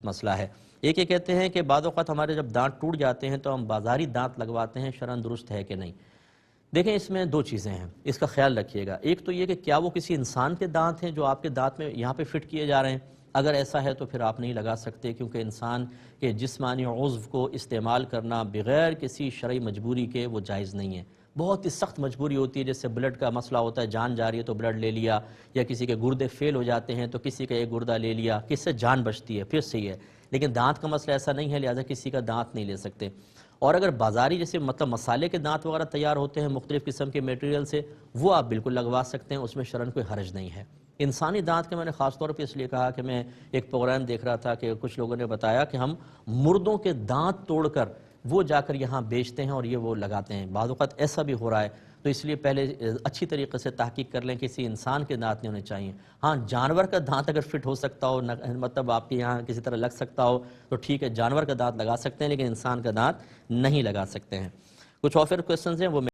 مسئلہ ہے۔ ایک یہ کہتے ہیں کہ بعض اوقات ہمارے جب دانت ٹوٹ جاتے ہیں تو ہم بازاری دانت لگواتے ہیں، شرعاً درست ہے کہ نہیں؟ دیکھیں اس میں دو چیزیں ہیں، اس کا خیال رکھیے گا۔ ایک تو یہ کہ کیا وہ کسی انسان کے دانت ہیں جو آپ کے دانت میں یہاں پہ فٹ کیے جا رہے ہیں؟ اگر ایسا ہے تو پھر آپ نہیں لگا سکتے، کیونکہ انسان کے جسمانی عضو کو استعمال کرنا بغیر کسی شرعی مجبوری کے وہ جائز نہیں ہے۔ بہت ہی سخت مجبوری ہوتی ہے، جیسے بلڈ کا مسئلہ ہوتا ہے، جان جا رہی ہے تو بلڈ لے لیا، یا کسی کے گردے فیل ہو جاتے ہیں تو کسی کا ایک گردہ لے لیا، کس سے جان بچتی ہے، پھر صحیح ہے۔ لیکن دانت کا مسئلہ ایسا نہیں ہے، لہٰذا کسی کا دانت نہیں لے سکتے۔ اور اگر بازاری جیسے مسالے کے دانت وغیرہ تیار ہوتے ہیں مختلف قسم کے میٹیریل سے، وہ آپ بالکل لگوا سکتے ہیں، اس میں شرعاً کوئی حرج نہیں ہے۔ انسانی دانت کے میں نے خاص طور پہ اس لیے کہا کہ میں ایک پروگرام دیکھ رہا تھا کہ کچھ لوگوں نے بتایا کہ ہم مردوں کے دانت توڑ کر وہ جا کر یہاں بیچتے ہیں اور یہ وہ لگاتے ہیں، بعض اوقات ایسا بھی ہو رہا ہے۔ تو اس لیے پہلے اچھی طریقے سے تحقیق کر لیں، کسی انسان کے دانت نہیں ہونے چاہیے۔ ہاں جانور کا دانت اگر فٹ ہو سکتا ہو، مطلب آپ کے یہاں کسی طرح لگ سکتا ہو تو ٹھیک ہے، جانور کا دانت لگا سکتے ہیں، لیکن انسان کا دانت نہیں لگا سکتے ہیں۔ کچھ اور پھر کویسچنز ہیں وہ